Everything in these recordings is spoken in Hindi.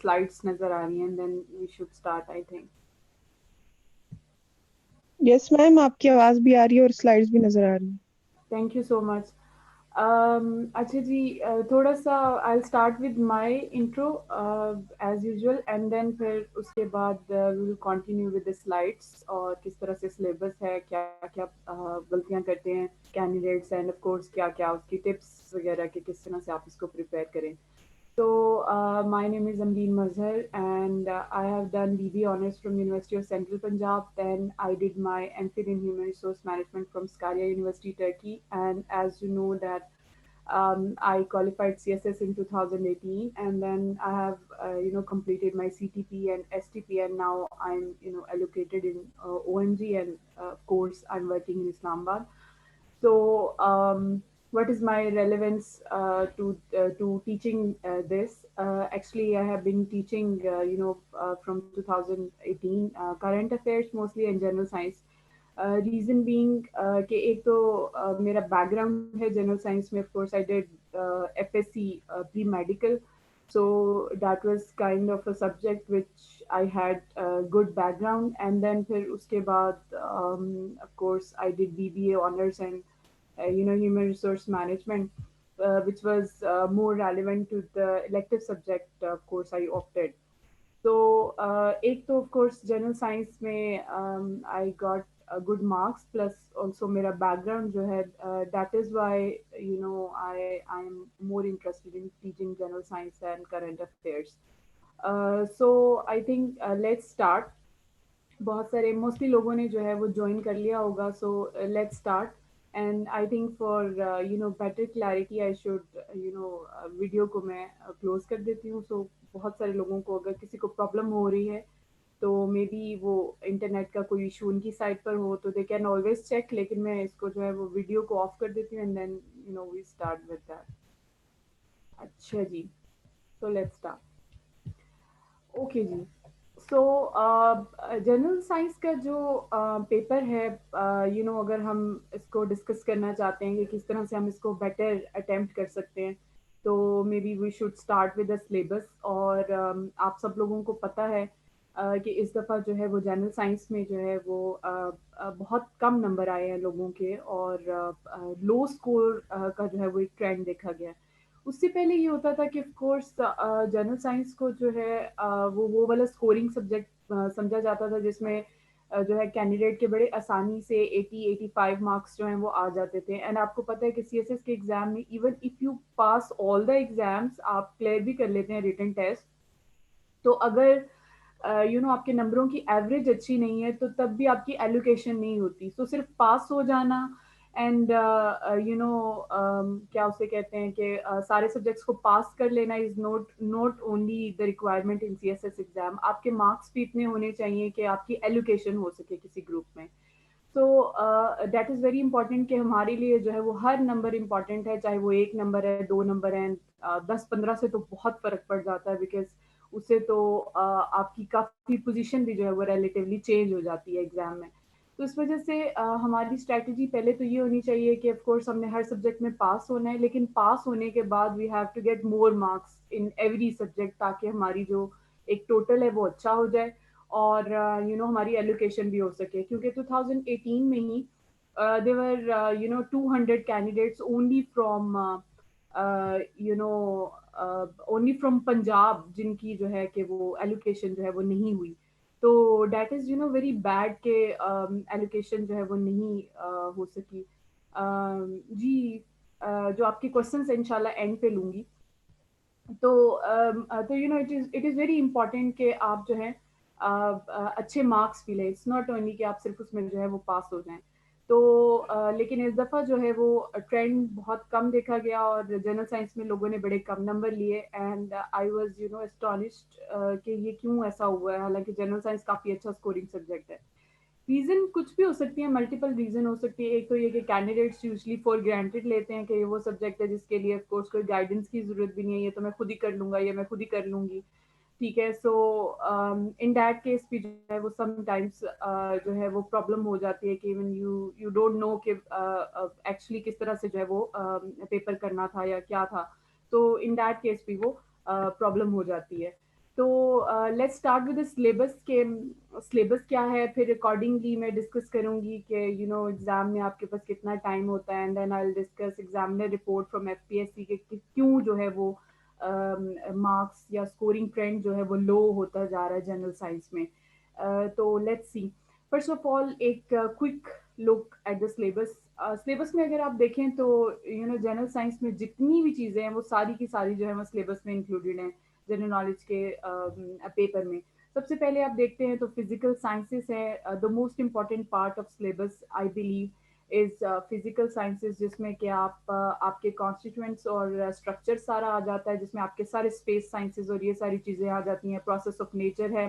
slides नज़र आ रही हैं, then we should start, I think. Yes ma'am, आपकी आवाज भी आ रही है और स्लाइड्स भी नजर आ रही है। Thank you so much. अच्छा जी, थोड़ा सा I'll start with my intro as usual, and then फिर उसके बाद we will continue with the slides और किस तरह से syllabus है, क्या क्या गलतियाँ करते हैं candidates, and of course क्या क्या उसकी tips वगैरह कि किस तरह से आप इसको prepare करें. So, my name is Amreen Mazhar, and I have done BB Honors from University of Central Punjab. Then I did my MPhil in Human Resource Management from Sakarya University, Turkey. And as you know that I qualified CSS in 2018, and then I have completed my CTP and STP, and now I'm allocated in OMG, and of course I'm working in Islamabad. So, what is my relevance to teaching this? Actually, I have been teaching, from 2018, current affairs mostly and general science. Reason being कि एक तो मेरा background है general science में, of course I did FSC pre-medical, so that was kind of a subject which I had a good background, and then फिर उसके बाद of course I did BBA honors and human resource management, which was more relevant to the elective subject course I opted. So एक तो of course general science में I got good marks, plus also मेरा background जो है, that is why I am more interested in teaching general science and current affairs. So I think let's start. बहुत सारे मोस्टली लोगों ने जो है वो ज्वाइन कर लिया होगा, सो let's start. And I think for better clarity I should video को मैं क्लोज कर देती हूँ. सो बहुत सारे लोगों को अगर किसी को प्रॉब्लम हो रही है तो मे बी वो इंटरनेट का कोई इशू उनकी साइड पर हो तो दे कैन ऑलवेज चेक, लेकिन मैं इसको जो है वो वीडियो को ऑफ कर देती हूँ and then we start with that. अच्छा जी, सो लेट्स स्टार्ट. ओके जी. सो जनरल साइंस का जो पेपर है, अगर हम इसको डिस्कस करना चाहते हैं कि किस तरह से हम इसको बेटर अटेम्प्ट कर सकते हैं, तो maybe we should start with the syllabus. और आप सब लोगों को पता है कि इस दफ़ा जो है वो जनरल साइंस में जो है वो बहुत कम नंबर आए हैं लोगों के, और लो स्कोर का जो है वो एक ट्रेंड देखा गया है. उससे पहले ये होता था कि ऑफ कोर्स जनरल साइंस को जो है वो वाला स्कोरिंग सब्जेक्ट समझा जाता था जिसमें जो है कैंडिडेट के बड़े आसानी से 80-85 मार्क्स जो हैं वो आ जाते थे. एंड आपको पता है कि सीएसएस के एग्जाम में even if you pass all the exams, आप क्लियर भी कर लेते हैं रिटन टेस्ट, तो अगर आपके नंबरों की एवरेज अच्छी नहीं है तो तब भी आपकी एलोकेशन नहीं होती. सो सिर्फ पास हो जाना एंड क्या उसे कहते हैं कि सारे सब्जेक्ट्स को पास कर लेना is not only the requirement in CSS exam. आपके मार्क्स भी इतने होने चाहिए कि आपकी एलोकेशन हो सके किसी ग्रुप में. So that is very important कि हमारे लिए जो है वो हर नंबर इंपॉर्टेंट है, चाहे वो 1 नंबर है, 2 नंबर है. 10-15 से तो बहुत फ़र्क पड़ जाता है, बिकॉज उससे तो आपकी काफ़ी पोजीशन भी जो है वो रिलेटिवली चेंज हो जाती है एग्ज़ाम में. तो इस वजह से हमारी स्ट्रैटेजी पहले तो ये होनी चाहिए कि ऑफ कोर्स हमने हर सब्जेक्ट में पास होना है, लेकिन पास होने के बाद we have to get more marks in every subject, ताकि हमारी जो एक टोटल है वो अच्छा हो जाए और हमारी एलोकेशन भी हो सके. क्योंकि 2018 में ही देवर 200 candidates only from only from Punjab जिनकी जो है कि वो एलोकेशन जो है वो नहीं हुई. तो डैट इज़ वेरी बैड के एलोकेशन जो है वो नहीं हो सकी. जी, जो आपके क्वेश्चन है इंशाल्लाह एंड पे लूँगी. तो इट इज़ वेरी इंपॉर्टेंट कि आप जो है अच्छे मार्क्स भी लें. इट्स नॉट ओनली कि आप सिर्फ उसमें जो है वो पास हो जाएं. तो लेकिन इस दफ़ा जो है वो ट्रेंड बहुत कम देखा गया और जनरल साइंस में लोगों ने बड़े कम नंबर लिए. एंड आई वाज एस्टोनिश्ड कि ये क्यों ऐसा हुआ है, हालांकि जनरल साइंस काफ़ी अच्छा स्कोरिंग सब्जेक्ट है. रीज़न कुछ भी हो सकती है, मल्टीपल रीज़न हो सकती है. एक तो ये कि कैंडिडेट्स यूजुअली फॉर ग्रांटेड लेते हैं कि ये वो सब्जेक्ट है जिसके लिए ऑफ कोर्स कोई गाइडेंस की ज़रूरत भी नहीं है, ये तो मैं खुद ही कर लूँगा या मैं खुद ही कर लूँगी. ठीक है. सो इन दैट केस भी जो है वो समटाइम्स जो है वो प्रॉब्लम हो जाती है कि even you you don't no कि एक्चुअली किस तरह से जो है वो पेपर करना था या क्या था. तो इन दैट केस भी वो प्रॉब्लम हो जाती है। तो let's start with the syllabus के सिलेबस क्या है, फिर अकॉर्डिंगली मैं डिस्कस करूंगी कि एग्जाम में आपके पास कितना टाइम होता है, and then I will discuss examiner report from FPSC के कि क्यों जो है वो मार्क्स या स्कोरिंग ट्रेंड जो है वो लो होता जा रहा है जनरल साइंस में। तो let's see, first of all एक quick look at the syllabus. Syllabus में अगर आप देखें तो जनरल साइंस में जितनी भी चीज़ें हैं वो सारी की सारी जो है वो सिलेबस में इंक्लूडेड हैं जनरल नॉलेज के पेपर में। सबसे पहले आप देखते हैं तो फिजिकल साइंसेस है, the most important part of syllabus I believe is physical sciences, जिसमें कि आप आपके कॉन्स्टिट्यूएंट्स और स्ट्रक्चर सारा आ जाता है, जिसमें आपके सारे स्पेस साइंसेस और ये सारी चीज़ें आ जाती हैं। प्रोसेस ऑफ नेचर है,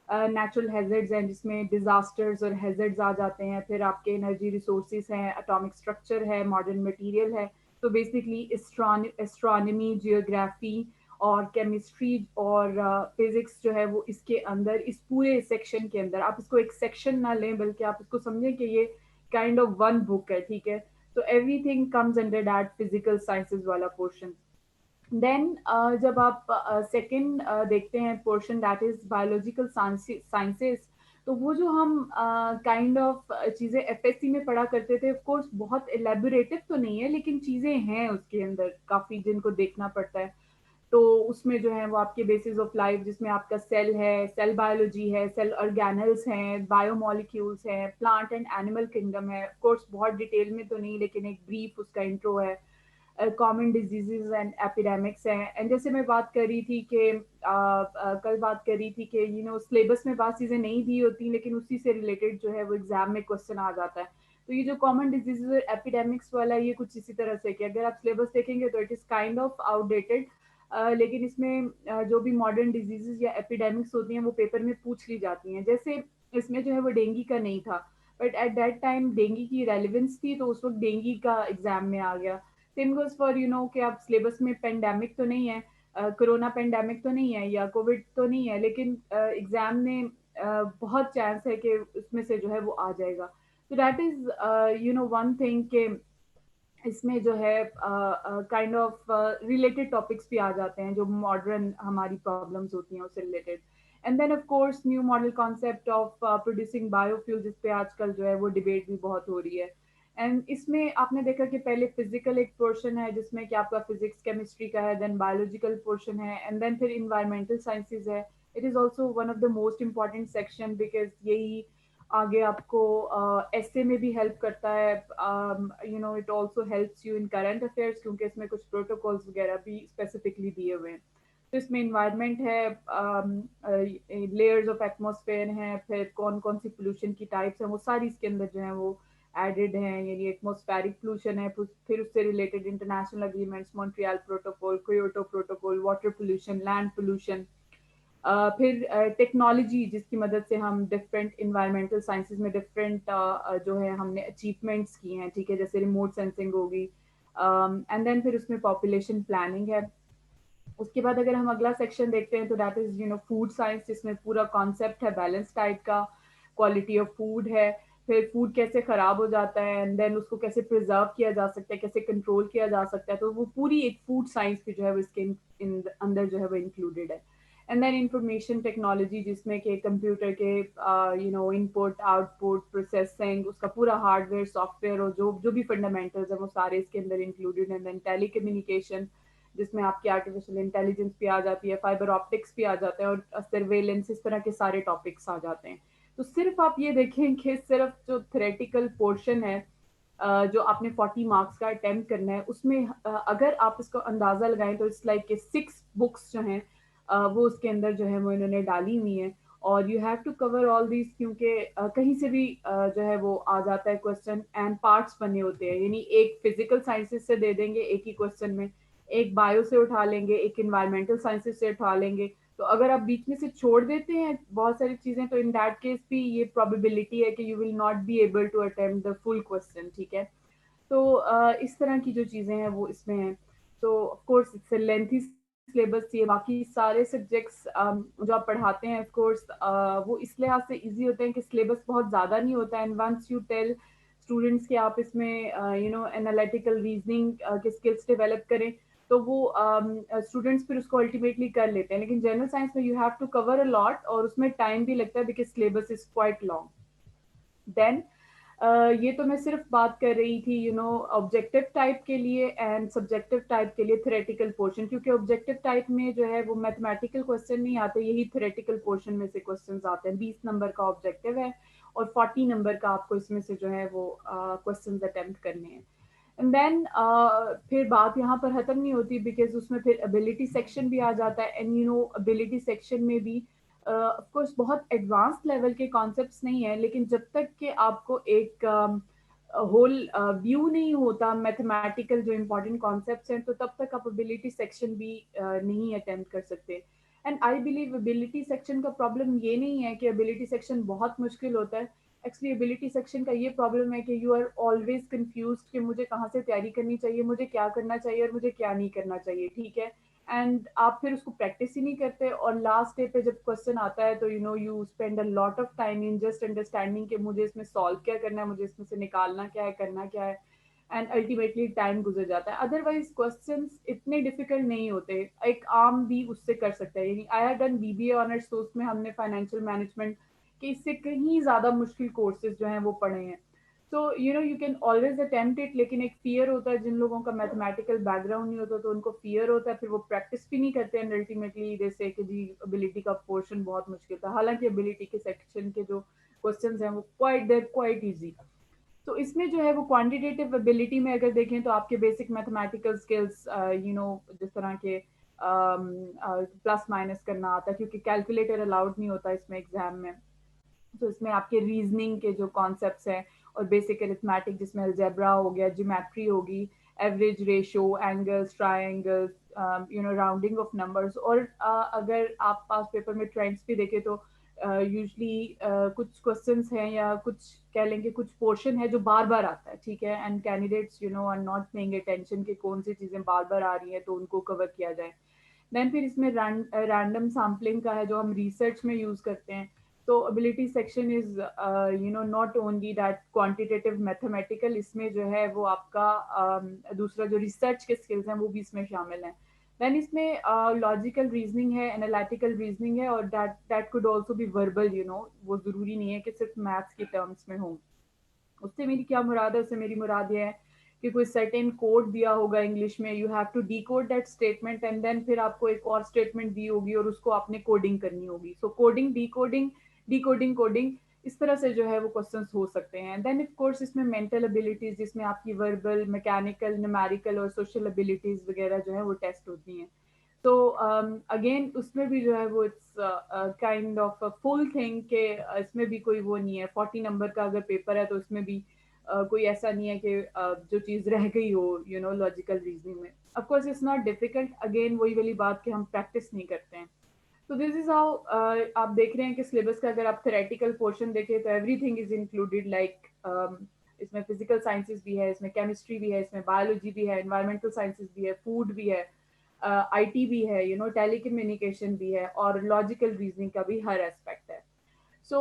नेचुरल हैजर्ड्स हैं जिसमें डिजास्टर्स और हैजर्ड्स आ जाते हैं, फिर आपके एनर्जी रिसोर्सेज हैं, एटॉमिक स्ट्रक्चर है, मॉडर्न मटेरियल है। तो बेसिकली एस्ट्रोनॉमी, जियोग्राफी और केमिस्ट्री और फिजिक्स जो है वो इसके अंदर, इस पूरे सेक्शन के अंदर, आप इसको एक सेक्शन ना लें बल्कि आप इसको समझें कि ये काइंड ऑफ वन बुक है, ठीक है। तो everything comes under that physical sciences वाला पोर्शन। देन जब आप सेकंड देखते हैं portion that is biological sciences, तो वो जो हम काइंड ऑफ चीज़ें एफएससी में पढ़ा करते थे, ऑफ कोर्स बहुत एलेबोरेटिव तो नहीं है लेकिन चीज़ें हैं उसके अंदर काफ़ी जिनको देखना पड़ता है। तो उसमें जो है वो आपके बेसिस ऑफ लाइफ, जिसमें आपका सेल है, सेल बायोलॉजी है, सेल ऑर्गेनल्स हैं, बायोमोलिक्यूल्स हैं, प्लांट एंड एनिमल किंगडम है। ऑफ कोर्स बहुत डिटेल में तो नहीं लेकिन एक ब्रीफ उसका इंट्रो है। कॉमन डिजीजेज एंड एपिडेमिक्स हैं। एंड जैसे मैं बात कर रही थी कि कल बात कर रही थी कि सिलेबस में बात चीज़ें नहीं दी होती लेकिन उसी से रिलेटेड जो है वो एग्जाम में क्वेश्चन आ जाता है। तो ये जो कॉमन डिजीजेज और एपिडेमिक्स वाला, ये कुछ इसी तरह से कि अगर आप सिलेबस देखेंगे तो it is kind of outdated, लेकिन इसमें जो भी मॉडर्न डिजीजेज या एपिडेमिक्स होती हैं वो पेपर में पूछ ली जाती हैं। जैसे इसमें जो है वो डेंगू का नहीं था, but at that time dengue की रेलिवेंस थी, तो उस वक्त डेंगू का एग्जाम में आ गया। सेम गोज फॉर कि आप सिलेबस में पेंडेमिक तो नहीं है, कोरोना पेंडेमिक तो नहीं है या कोविड तो नहीं है, लेकिन एग्जाम में बहुत चांस है कि उसमें से जो है वो आ जाएगा। तो दैट इज वन थिंग के इसमें जो है काइंड ऑफ रिलेटेड टॉपिक्स भी आ जाते हैं जो मॉडर्न हमारी प्रॉब्लम्स होती हैं उससे related. And then of course new model concept of producing biofuel, जिस पे आजकल जो है वो डिबेट भी बहुत हो रही है। एंड इसमें आपने देखा कि पहले फिजिकल एक पोर्शन है जिसमें कि आपका फिजिक्स केमिस्ट्री का है, देन बायोलॉजिकल पोर्शन है, एंड देन फिर इन्वायरमेंटल साइंसेज है। It is also one of the most important section because यही आगे आपको ऐसे में भी हेल्प करता है। It also helps you in current affairs क्योंकि इसमें कुछ प्रोटोकॉल्स वगैरह भी स्पेसिफिकली दिए हुए हैं। तो इसमें इन्वायरमेंट है, लेयर्स ऑफ एटमॉस्फेयर हैं, फिर कौन कौन सी पोल्यूशन की टाइप्स हैं वो सारी इसके अंदर जो है वो एडेड हैं। यानी एटमॉस्फेरिक पोल्यूशन है, फिर उससे related international agreements, Montreal protocol, Kyoto protocol, water pollution, land pollution. फिर टेक्नोलॉजी जिसकी मदद से हम डिफरेंट इन्वायरमेंटल साइंसेज में डिफरेंट जो है हमने अचीवमेंट्स की हैं, ठीक है, जैसे रिमोट सेंसिंग होगी। एंड देन फिर उसमें पॉपुलेशन प्लानिंग है। उसके बाद अगर हम अगला सेक्शन देखते हैं तो दैट इज फूड साइंस, जिसमें पूरा कॉन्सेप्ट है बैलेंस डाइट का, क्वालिटी ऑफ फूड है, फिर फूड कैसे खराब हो जाता है एंड देन उसको कैसे प्रिजर्व किया जा सकता है, कैसे कंट्रोल किया जा सकता है। तो वो पूरी एक फूड साइंस भी जो है वो इसके अंदर जो है वो इंक्लूडेड है। एंड देन इंफॉर्मेशन टेक्नोलॉजी, जिसमें कि कंप्यूटर के इनपुट आउटपुट प्रोसेसिंग, उसका पूरा हार्डवेयर सॉफ्टवेयर और जो जो भी फंडामेंटल्स है वो सारे इसके अंदर इंक्लूडेड है। देन टेली कम्युनिकेशन, जिसमें आपकी आर्टिफिशियल इंटेलिजेंस भी आ जाती है, फाइबर ऑप्टिक्स भी आ जाता है, और सर्वेलेंस, इस तरह के सारे टॉपिक्स आ जाते हैं। तो सिर्फ आप ये देखें कि सिर्फ जो थ्योरेटिकल पोर्शन है जो आपने 40 मार्क्स का अटेम्प्ट करना है, उसमें अगर आप इसको अंदाजा लगाएं तो इट्स लाइक के 6 बुक्स जो हैं वो उसके अंदर जो है वो इन्होंने डाली हुई हैं। और you have to cover all these क्योंकि कहीं से भी जो है वो आ जाता है क्वेश्चन, एंड पार्ट्स बने होते हैं। यानी एक फिजिकल साइंसेज से दे देंगे एक ही क्वेश्चन में, एक बायो से उठा लेंगे, एक इन्वायरमेंटल साइंसेज से उठा लेंगे। तो अगर आप बीच में से छोड़ देते हैं बहुत सारी चीजें तो इन दैट केस भी ये प्रोबेबिलिटी है कि you will not be able to attempt the full question, ठीक है। तो इस तरह की जो चीज़ें हैं वो इसमें हैं। तो of course it's a lengthy syllabus, ये बाकी सारे सब्जेक्ट्स जो आप पढ़ाते हैं ऑफ कोर्स वो इस लिहाज से इजी होते हैं कि सिलेबस बहुत ज़्यादा नहीं होता है। And once you tell students के आप इसमें एनालिटिकल रीजनिंग के स्किल्स डेवलप करें, तो वो स्टूडेंट्स फिर उसको अल्टीमेटली कर लेते हैं। लेकिन जनरल साइंस में you have to cover a lot और उसमें टाइम भी लगता है because syllabus is quite long. Then ये तो मैं सिर्फ बात कर रही थी ऑब्जेक्टिव टाइप के लिए एंड सब्जेक्टिव टाइप के लिए थ्योरेटिकल पोर्शन, क्योंकि ऑब्जेक्टिव टाइप में जो है वो मैथमेटिकल क्वेश्चन नहीं आते, यही थ्योरेटिकल पोर्शन में से क्वेश्चंस आते हैं। 20 नंबर का ऑब्जेक्टिव है और 40 नंबर का आपको इसमें से जो है वो क्वेश्चंस अटेम्प्ट करने हैं। एंड देन फिर बात यहाँ पर खत्म नहीं होती बिकॉज उसमें फिर एबिलिटी सेक्शन भी आ जाता है। एंड एबिलिटी सेक्शन में भी ऑफ कोर्स बहुत एडवांस लेवल के कॉन्सेप्ट्स नहीं है, लेकिन जब तक कि आपको एक होल व्यू नहीं होता मैथमेटिकल जो इम्पोर्टेंट कॉन्सेप्ट्स हैं, तो तब तक आप एबिलिटी सेक्शन भी नहीं अटेम्प्ट कर सकते। And I believe ability section का प्रॉब्लम ये नहीं है कि एबिलिटी सेक्शन बहुत मुश्किल होता है। एक्चुअली एबिलिटी सेक्शन का ये प्रॉब्लम है कि यू आर ऑलवेज कंफ्यूज कि मुझे कहाँ से तैयारी करनी चाहिए, मुझे क्या करना चाहिए और मुझे क्या नहीं करना चाहिए, ठीक है। एंड आप फिर उसको प्रैक्टिस ही नहीं करते और लास्ट डे पे जब क्वेश्चन आता है तो you spend a lot of time in just understanding कि मुझे इसमें सॉल्व क्या करना है, मुझे इसमें से निकालना क्या है, करना क्या है। एंड अल्टीमेटली टाइम गुजर जाता है। अदरवाइज क्वेश्चंस इतने डिफिकल्ट नहीं होते, एक आम भी उससे कर सकता है। यानी I have done BBA honours, तो उसमें हमने फाइनेंशियल मैनेजमेंट के इससे कहीं ज्यादा मुश्किल कोर्सेज जो हैं वो पढ़े हैं। तो you can always attempt it, लेकिन एक फियर होता है जिन लोगों का मैथमेटिकल बैकग्राउंड नहीं होता तो उनको फियर होता है, फिर वो प्रैक्टिस भी नहीं करते एंड अल्टीमेटली जैसे कि जी एबिलिटी का पोर्शन बहुत मुश्किल था, हालांकि एबिलिटी के सेक्शन के जो क्वेश्चंस हैं वो क्वाइट इजी। तो इसमें जो है वो क्वांटिटेटिव एबिलिटी में अगर देखें तो आपके बेसिक मैथमेटिकल स्किल्स जिस तरह के प्लस माइनस करना आता है, क्योंकि कैलकुलेटर अलाउड नहीं होता इसमें एग्जाम में। तो इसमें आपके रीजनिंग के जो कॉन्सेप्ट्स हैं और बेसिक अरिथमेटिक जिसमें अलजेब्रा हो गया, ज्योमेट्री होगी, average ratio, angles, triangles, rounding off numbers. और अगर आप पास पेपर में ट्रेंड्स भी देखें तो यूजली कुछ क्वेश्चंस हैं या कुछ कह लेंगे कुछ पोर्शन है जो बार बार आता है, ठीक है। And candidates are not paying attention कि कौन सी चीजें बार बार आ रही हैं तो उनको कवर किया जाए। देन फिर इसमें रैंडम सैम्पलिंग का है जो हम रिसर्च में यूज करते हैं। तो ability section is not only that quantitative mathematical, इसमें जो है वो आपका दूसरा जो रिसर्च के स्किल्स हैं वो भी इसमें शामिल हैं। देन इसमें लॉजिकल रीजनिंग है, एनालिटिकल रीजनिंग है, और that could also be verbal, वो जरूरी नहीं है कि सिर्फ मैथ्स की टर्म्स में हो। उससे मेरी क्या मुराद है, उससे मेरी मुराद ये है कि कोई सर्टेन कोड दिया होगा इंग्लिश में, you have to decode that statement and then फिर आपको एक और स्टेटमेंट दी होगी और उसको आपने कोडिंग करनी होगी। सो कोडिंग, डी कोडिंग, कोडिंग, इस तरह से जो है वो क्वेश्चंस हो सकते हैं। देन ऑफ कोर्स इसमें मेंटल एबिलिटीज, जिसमें आपकी वर्बल, मैकेनिकल, न्यूमेरिकल और सोशल एबिलिटीज वगैरह जो है वो टेस्ट होती हैं। तो अगेन उसमें भी जो है वो it's kind of a full thing के इसमें भी कोई वो नहीं है। 40 नंबर का अगर पेपर है तो इसमें भी कोई ऐसा नहीं है कि जो चीज रह गई हो लॉजिकल रीजनिंग में। Of course it's not difficult, again वही वाली बात कि हम प्रैक्टिस नहीं करते हैं। तो दिस इज हाउ आप देख रहे हैं कि सिलेबस का अगर आप थेरेटिकल पोर्शन देखें तो एवरीथिंग इज इंक्लूडेड, लाइक इसमें फिजिकल साइंसेज भी है, इसमें केमिस्ट्री भी है, इसमें बायोलॉजी भी है, एनवायरमेंटल साइंसेज भी है, फूड भी है, आईटी भी है, टेली कम्युनिकेशन भी है, और लॉजिकल रीजनिंग का भी हर एस्पेक्ट है। So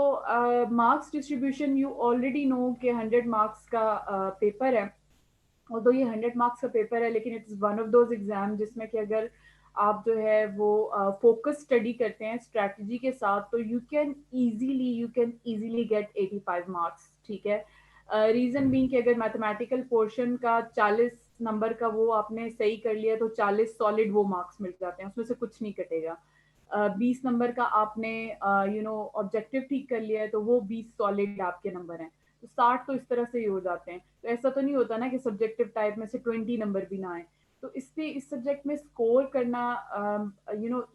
marks distribution, you already know कि 100 मार्क्स का पेपर है। और तो ये 100 मार्क्स का पेपर है, लेकिन it's one of those exam जिसमें कि अगर आप जो है वो फोकस स्टडी करते हैं स्ट्रैटेजी के साथ तो you can easily get 85 marks, ठीक है। रीजन बीइंग कि अगर मैथमेटिकल पोर्शन का 40 नंबर का वो आपने सही कर लिया तो 40 सॉलिड वो मार्क्स मिल जाते हैं, उसमें से कुछ नहीं कटेगा। 20 नंबर का आपने ऑब्जेक्टिव ठीक कर लिया है तो वो 20 सॉलिड आपके नंबर हैं। तो 60 तो इस तरह से ही हो जाते हैं। तो ऐसा तो नहीं होता ना कि सब्जेक्टिव टाइप में से 20 नंबर भी ना आए। तो इसलिए इस सब्जेक्ट में स्कोर करना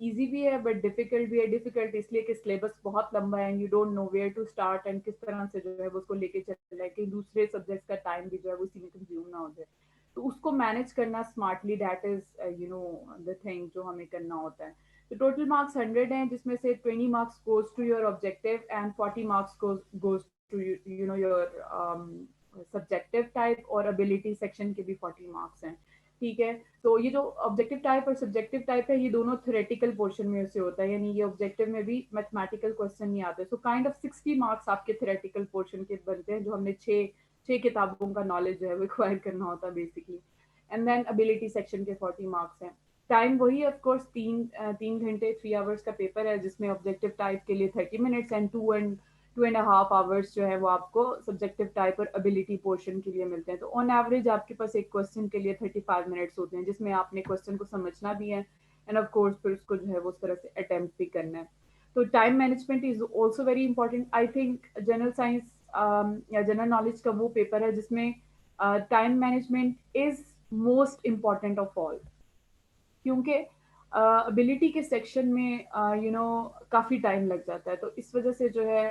इजी भी है बट डिफिकल्ट भी है। डिफिकल्ट इसलिए कि सिलेबस बहुत लंबा है, you don't know where to start and किस तरह से जो है वो उसको लेके चल रहा है कि दूसरे सब्जेक्ट का टाइम भी जो है वो इसी में कंज्यूम ना हो जाए। तो उसको मैनेज करना smartly, that is the thing जो हमें करना होता है। तो टोटल मार्क्स 100 हैं, जिसमें से 20 marks goes to your objective and 40 marks goes to your subjective type, और एबिलिटी सेक्शन के भी 40 मार्क्स हैं, ठीक है। तो ये जो ऑब्जेक्टिव टाइप और सब्जेक्टिव टाइप है ये दोनों थ्योरेटिकल पोर्शन में से होता है, यानी ये ऑब्जेक्टिव में भी मैथमेटिकल क्वेश्चन नहीं आते। सो काइंड ऑफ 60 मार्क्स आपके थ्योरेटिकल पोर्शन के बनते हैं, जो हमने छह छह किताबों का नॉलेज जो है वो एक्वायर करना होता है basically. And then ability section के 40 मार्क्स हैं। टाइम वही ऑफ कोर्स 3 घंटे 3 आवर्स का पेपर है, जिसमें ऑब्जेक्टिव टाइप के लिए 30 मिनट्स एंड 2.5 आवर्स जो है वो आपको सब्जेक्टिव टाइप और एबिलिटी पोर्शन के लिए मिलते हैं। तो ऑन एवरेज आपके पास एक क्वेश्चन के लिए 35 मिनट्स होते हैं, जिसमें आपने क्वेश्चन को समझना भी है एंड ऑफ कोर्स फिर उसको जो है वो उस तरह से अटेम्प्ट भी करना है। तो time management is also very important. I think general science या जनरल नॉलेज का वो पेपर है जिसमें time management is most important of all, क्योंकि एबिलिटी के सेक्शन में काफ़ी टाइम लग जाता है। तो इस वजह से जो है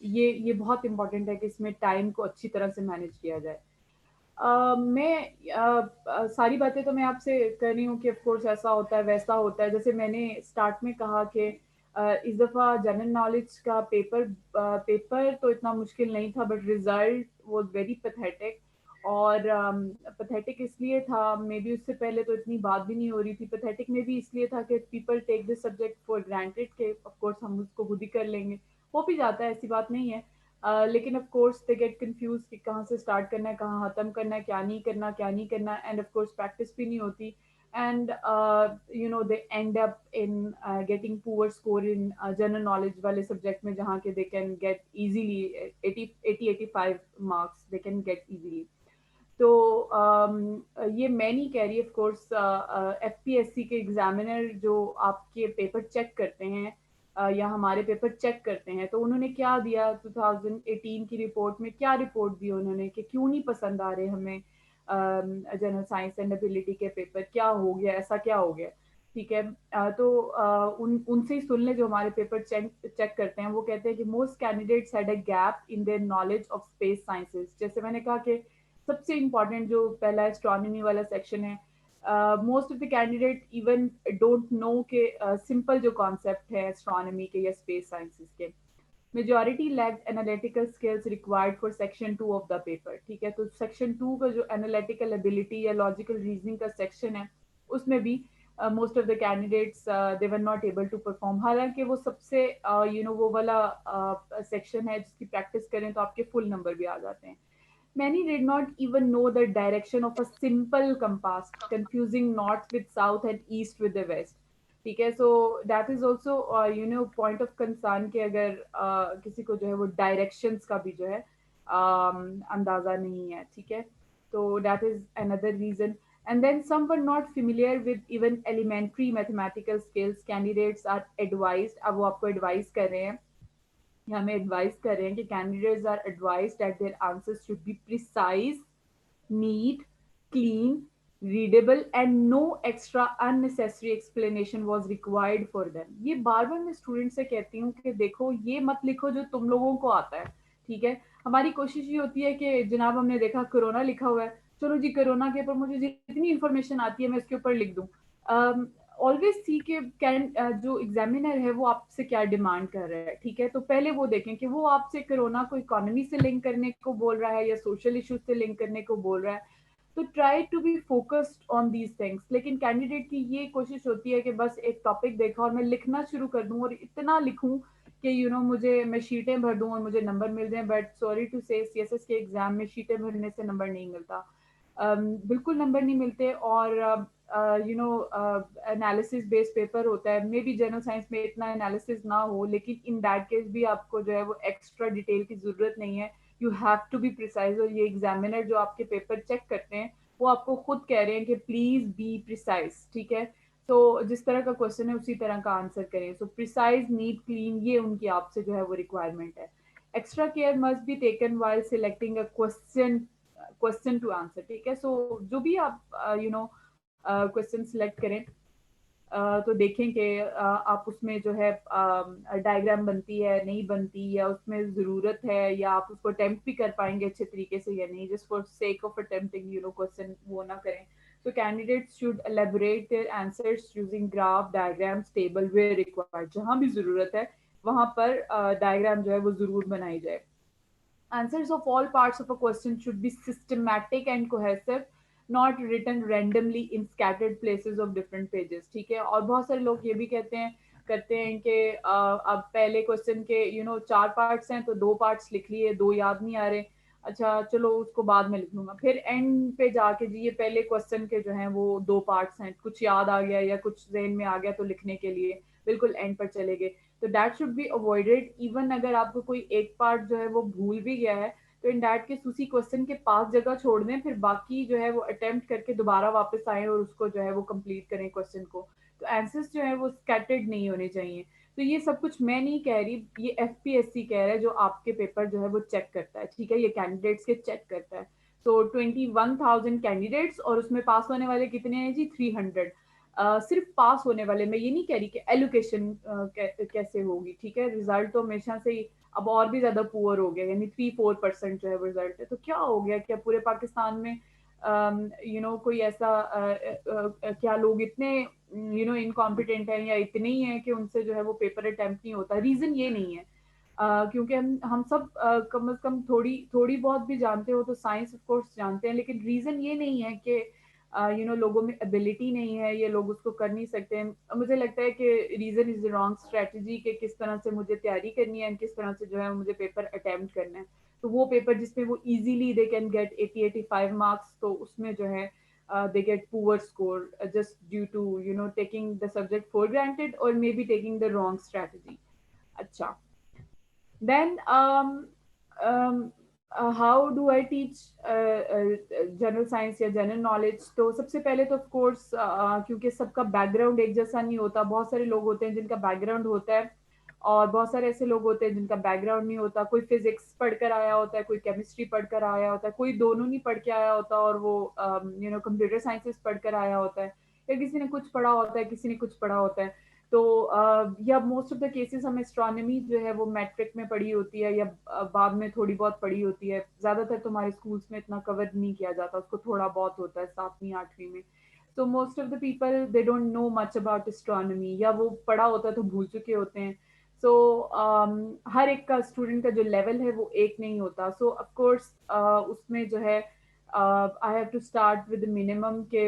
ये बहुत इंपॉर्टेंट है कि इसमें टाइम को अच्छी तरह से मैनेज किया जाए। सारी बातें तो मैं आपसे कर रही हूँ कि ऑफ कोर्स ऐसा होता है वैसा होता है। जैसे मैंने स्टार्ट में कहा कि इस दफ़ा जनरल नॉलेज का पेपर तो इतना मुश्किल नहीं था, but result was very pathetic. और पैथेटिक इसलिए था, मे बी उससे पहले तो इतनी बात भी नहीं हो रही थी। पैथेटिक में भी इसलिए था कि people take this subject for granted के ऑफ कोर्स हम उसको खुद ही कर लेंगे। हो भी जाता है, ऐसी बात नहीं है। लेकिन of course they get confuse कि कहाँ से स्टार्ट करना है, कहाँ खत्म करना है, क्या नहीं करना, क्या नहीं करना। एंड ऑफ कोर्स प्रैक्टिस भी नहीं होती। And they and up in getting poor score in general knowledge वाले सब्जेक्ट में, जहाँ के they can get easily 80-85 marks they can get easily. तो ये मैं नहीं कह रही, ऑफ कोर्स एफपीएससी के एग्जामिनर जो आपके पेपर चेक करते हैं या हमारे पेपर चेक करते हैं, तो उन्होंने क्या दिया 2018 की रिपोर्ट में, क्या रिपोर्ट दी उन्होंने कि क्यों नहीं पसंद आ रहे हमें जनरल साइंस एंड एबिलिटी के पेपर, क्या हो गया, ऐसा क्या हो गया। ठीक है। तो उनसे ही सुन ले जो हमारे पेपर चेक चेक करते हैं। वो कहते हैं कि most candidates had a gap in their knowledge of space sciences. जैसे मैंने कहा कि सबसे इम्पॉर्टेंट जो पहला एस्ट्रोनॉमी वाला सेक्शन है, most of the candidate even don't know के सिंपल जो कॉन्सेप्ट है एस्ट्रोनॉमी के या स्पेस साइंसेस के। Majority lacked analytical skills required for section 2 of the paper. ठीक है। तो सेक्शन 2 का जो एनालिटिकल एबिलिटी या लॉजिकल रीजनिंग का सेक्शन है, उसमें भी most of the candidates they were not able to perform. हालांकि वो सबसे वो वाला सेक्शन है जिसकी प्रैक्टिस करें तो आपके फुल नंबर भी आ जाते हैं। Many did not even know the direction of a simple compass, confusing north with south and east with the west. ठीक है। So that is also point of concern कि अगर किसी को जो है वो डायरेक्शंस का भी जो है अंदाजा नहीं है। ठीक है। तो that is another reason. And then some were not familiar with even elementary mathematical skills. Candidates are advised, अब वो आपको एडवाइस कर रहे हैं, हमें एडवाइस कर रहे हैं कि candidates are advised that their answers should be precise, neat, clean, readable and no extra unnecessary explanation was required for them. ये बार बार मैं स्टूडेंट से कहती हूँ कि देखो ये मत लिखो जो तुम लोगों को आता है। ठीक है। हमारी कोशिश ये होती है कि जनाब हमने देखा कोरोना लिखा हुआ है, चलो जी कोरोना के ऊपर मुझे जितनी इंफॉर्मेशन आती है मैं इसके ऊपर लिख दूँ। ऑलवेज सी के जो एग्जामिनर है वो आपसे क्या डिमांड कर रहा है। ठीक है। तो पहले वो देखें कि वो आपसे कोरोना को इकोनॉमी से लिंक करने को बोल रहा है या सोशल इश्यूज से लिंक करने को बोल रहा है। तो try to be focused on these things. लेकिन कैंडिडेट की ये कोशिश होती है कि बस एक टॉपिक देखा और मैं लिखना शुरू कर दूं और इतना लिखूं कि मुझे मैं शीटें भर दूं और मुझे नंबर मिल जाए। बट सॉरी टू से सीएसएस के एग्जाम में शीटें भरने से नंबर नहीं मिलता। बिल्कुल नंबर नहीं मिलते। और एनालिसिस बेस्ड पेपर होता है, मे बी जनरल साइंस में इतना एनालिसिस ना हो, लेकिन इन दैट केस भी आपको जो है वो एक्स्ट्रा डिटेल की जरूरत नहीं है। You have to be precise. और ये एग्जामिनर जो आपके पेपर चेक करते हैं वो आपको खुद कह रहे हैं कि प्लीज बी प्रिसाइज। ठीक है। तो जिस तरह का क्वेश्चन है उसी तरह का आंसर करें। सो प्रिसाइज, नीट, क्लीन, ये उनकी आपसे जो है वो रिक्वायरमेंट है। Extra care must be taken while selecting a question to answer. ठीक है। सो जो भी आप क्वेश्चन सिलेक्ट करें, तो देखें कि आप उसमें जो है डायग्राम बनती है नहीं बनती, या उसमें ज़रूरत है, या आप उसको अटेम्प्ट भी कर पाएंगे अच्छे तरीके से या नहीं। Just for sake of attempting question वो ना करें। So candidates should elaborate their answers using graph, diagrams, table where required. जहाँ भी ज़रूरत है वहाँ पर डायग्राम जो है वो ज़रूर बनाई जाए। Answers of all parts of a question should be systematic and cohesive, not written randomly in scattered places of different pages. ठीक है। और बहुत सारे लोग ये भी कहते हैं करते हैं कि अब पहले क्वेश्चन के 4 पार्ट्स हैं तो 2 पार्ट्स लिख लिए, 2 याद नहीं आ रहे। अच्छा चलो उसको बाद में लिख लूंगा, फिर एंड पे जाके जी ये पहले क्वेश्चन के जो हैं वो दो पार्ट्स हैं, कुछ याद आ गया या कुछ ज़हन में आ गया तो लिखने के लिए बिल्कुल एंड पर चले गए। तो that should be avoided. Even अगर आपको कोई एक पार्ट जो है वो भूल भी गया है तो इन दैट केस उसी क्वेश्चन के पास जगह छोड़ दें, फिर बाकी जो है वो अटेम्प्ट करके दोबारा वापस आए और उसको जो है वो कंप्लीट करें क्वेश्चन को। तो आंसर्स जो है वो स्कैटर्ड नहीं होने चाहिए। तो ये सब कुछ मैं नहीं कह रही, ये एफपीएससी कह रहा है जो आपके पेपर जो है वो चेक करता है, ठीक है, ये कैंडिडेट्स के चेक करता है। सो 21,000 कैंडिडेट्स और उसमें पास होने वाले कितने हैं जी, 300। सिर्फ पास होने वाले, मैं ये नहीं कह रही कि एलोकेशन कैसे होगी, ठीक है, रिजल्ट तो हमेशा से ही अब और भी ज्यादा पुअर हो गया, यानी 3-4% जो है वो रिजल्ट है, तो क्या हो गया, क्या पूरे पाकिस्तान में कोई ऐसा क्या लोग इतने इनकॉम्पिटेंट हैं या इतने ही हैं कि उनसे जो है वो पेपर अटेम्प्ट नहीं होता? रीजन ये नहीं है। क्योंकि हम सब कम से कम थोड़ी थोड़ी बहुत भी जानते हो तो साइंस ऑफ कोर्स जानते हैं, लेकिन रीजन ये नहीं है कि लोगों में एबिलिटी नहीं है, ये लोग उसको कर नहीं सकते हैं। मुझे लगता है कि reason is the wrong strategy कि किस तरह से मुझे तैयारी करनी है, किस तरह से जो है मुझे पेपर अटेम्प्ट करना है। तो वो पेपर जिसमें वो easily they can get 80-85 marks, तो उसमें जो है they get poor score just due to taking the subject for granted or maybe taking the wrong strategy. अच्छा, then how do I teach general science या जनरल नॉलेज? तो सबसे पहले तो ऑफ कोर्स क्योंकि सबका बैकग्राउंड एक जैसा नहीं होता, बहुत सारे लोग होते हैं जिनका बैकग्राउंड होता है और बहुत सारे ऐसे लोग होते हैं जिनका बैकग्राउंड नहीं होता। कोई फिजिक्स पढ़कर आया होता है, कोई केमिस्ट्री पढ़कर आया होता है, कोई दोनों नहीं पढ़ के आया होता और वो कंप्यूटर साइंसेस पढ़कर आया होता है, या किसी ने कुछ पढ़ा होता है, किसी ने कुछ पढ़ा होता है। तो या मोस्ट ऑफ द केसेस हम एस्ट्रोनॉमी जो है वो मैट्रिक में पढ़ी होती है या बाद में थोड़ी बहुत पढ़ी होती है, ज़्यादातर तो हमारे स्कूल्स में इतना कवर नहीं किया जाता, उसको थोड़ा बहुत होता है 7वीं 8वीं में। तो most of the people they don't know much about astronomy, या वो पढ़ा होता है तो भूल चुके होते हैं। सो हर एक का स्टूडेंट का जो लेवल है वो एक नहीं होता। सो ऑफ कोर्स उसमें जो है I have to start with minimum के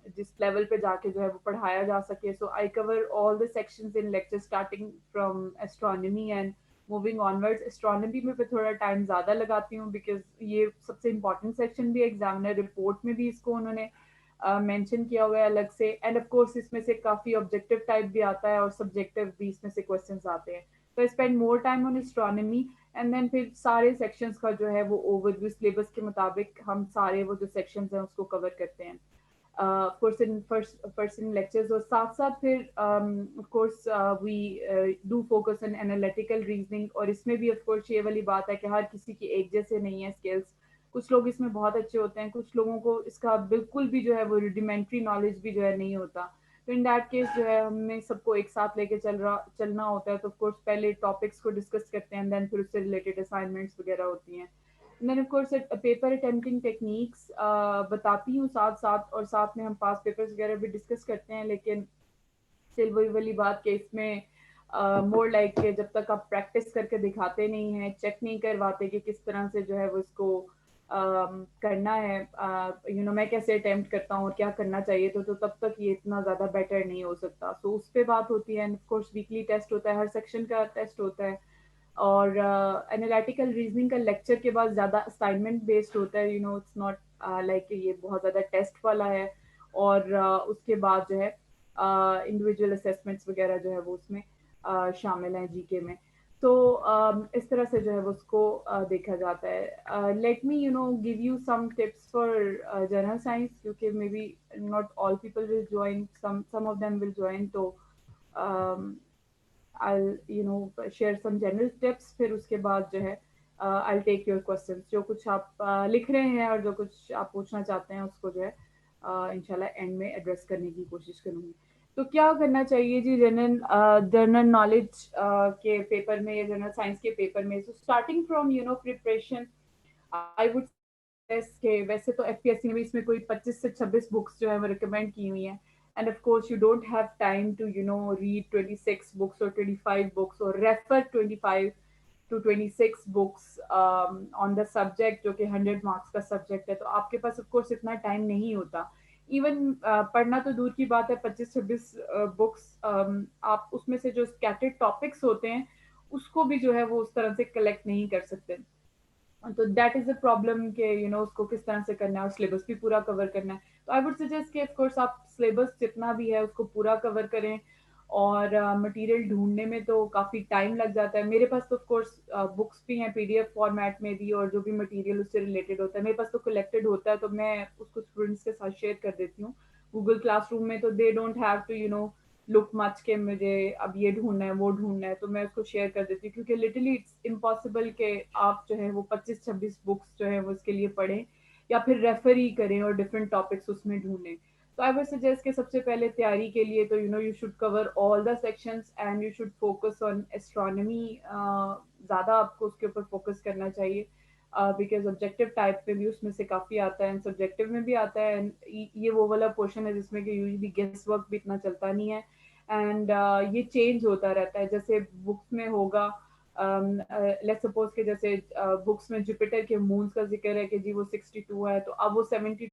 जिस लेवल पे जाके जो है वो पढ़ाया जा सके। So I cover all the sections in lecture starting from astronomy and moving onwards. Astronomy में फिर थोड़ा टाइम ज़्यादा लगाती हूँ बिकॉज ये सबसे इम्पोर्टेंट सेक्शन भी, एग्जामिनर रिपोर्ट में भी इसको उन्होंने मेंशन किया हुआ है अलग से। एंड ऑफ कोर्स इसमें से काफ़ी ऑब्जेक्टिव टाइप भी आता है और सब्जेक्टिव भी इसमें से क्वेश्चंस आते हैं। तो I spend more time on astronomy and then फिर सारे सेक्शंस का जो है वो ओवरव्यू सिलेबस के मुताबिक हम सारे वो जो सेक्शंस हैं उसको कवर करते हैं पर्सन लेक्चर्स। और साथ साथ फिर of course we do focus on analytical reasoning, और इसमें भी ऑफ कोर्स ये वाली बात है कि हर किसी की एक जैसे नहीं है स्किल्स। कुछ लोग इसमें बहुत अच्छे होते हैं, कुछ लोगों को इसका बिल्कुल भी जो है वो रुडिमेंट्री नॉलेज भी जो है नहीं होता। तो इन दैट केस जो है हमें सबको एक साथ लेके चलना होता है। तो ऑफ कोर्स पहले टॉपिक्स को डिस्कस करते हैं, देन फिर उससे रिलेटेड असाइनमेंट्स वगैरह होती हैं। मैंने of course paper attempting techniques बताती हूँ साथ साथ, और साथ में हम पास पेपर्स वगैरह भी डिस्कस करते हैं। लेकिन स्टिल वही वाली बात कि इसमें मोर लाइक के जब तक आप प्रैक्टिस करके दिखाते नहीं हैं, चेक नहीं करवाते कि किस तरह से जो है वो इसको करना है, मैं कैसे अटेम्प्ट करता हूँ और क्या करना चाहिए, तो तब तक ये इतना ज़्यादा बेटर नहीं हो सकता। सो उस पर बात होती है। And of course weekly test होता है, हर सेक्शन का टेस्ट होता है। और एनालिटिकल रीजनिंग का लेक्चर के बाद ज़्यादा असाइनमेंट बेस्ड होता है, इट्स नॉट लाइक ये बहुत ज़्यादा टेस्ट वाला है। और उसके बाद जो है इंडिविजुअल असेसमेंट्स वगैरह जो है वो उसमें शामिल हैं जीके में। तो इस तरह से जो है वो उसको देखा जाता है। Let me give you some tips for general science, क्योंकि may be not all people will join, some of them will join. तो I'll share some general tips, फिर उसके बाद जो है I'll take your questions, जो कुछ आप लिख रहे हैं और जो कुछ आप पूछना चाहते हैं उसको जो है इंशाल्लाह एंड में एड्रेस करने की कोशिश करूंगी। तो क्या करना चाहिए जी जनरल जनरल नॉलेज के पेपर में या जनरल साइंस के पेपर में? So starting from preparation I would के वैसे तो एफपीएससी ने भी इसमें कोई 25 से 26 बुक्स जो है वो रिकमेंड की हुई हैं। And of course you don't have time to read 26 books और 25 बुक्स और refer 25 to 26 books on the subject जो कि 100 मार्क्स का सब्जेक्ट है। तो आपके पास ऑफ कोर्स इतना टाइम नहीं होता। इवन पढ़ना तो दूर की बात है, 25-26 बुक्स आप उसमें से जो स्कैटर्ड टॉपिक्स होते हैं उसको भी जो है वो उस तरह से कलेक्ट नहीं कर सकते। तो दैट इज़ अ प्रॉब्लम कि उसको किस तरह से करना है और सिलेबस भी पूरा कवर करना है। तो आई वुड सजेस्ट कि ऑफ कोर्स आप सिलेबस जितना भी है उसको पूरा कवर करें, और मटेरियल ढूँढने में तो काफ़ी टाइम लग जाता है। मेरे पास तो ऑफ कोर्स बुक्स भी हैं पीडीएफ फॉर्मेट में भी, और जो भी मटेरियल उससे रिलेटेड होता है मेरे पास तो कलेक्टेड होता है, तो मैं उसको स्टूडेंट्स के साथ शेयर कर देती हूँ। गूगल क्लासरूम में तो they don't have to look much के मुझे अब ये ढूँढना है, वो ढूँढना है, तो मैं उसको शेयर कर देती हूँ, क्योंकि लिटरली इट्स इम्पॉसिबल कि आप जो है वो 25-26 बुक्स जो है वो इसके लिए पढ़ें या फिर रेफर ही करें और डिफरेंट टॉपिक्स उसमें ढूँढें। तो आई वुड सजेस्ट कि सबसे पहले तैयारी के लिए तो you should cover all the sections and you should focus on astronomy. ज़्यादा आपको उसके ऊपर फोकस करना चाहिए, बिकॉज ऑब्जेक्टिव टाइप पे भी उसमें से काफ़ी आता है एंड सब्जेक्टिव में भी आता है, एंड ये वो वाला पोर्शन है जिसमें कि यूजुअली गेस वर्क भी इतना चलता नहीं है, एंड ये चेंज होता रहता है। जैसे बुक्स में होगा, लेट्स सपोज कि जैसे बुक्स में जुपिटर के मून्स का जिक्र है कि जी वो 62 है, तो अब वो 72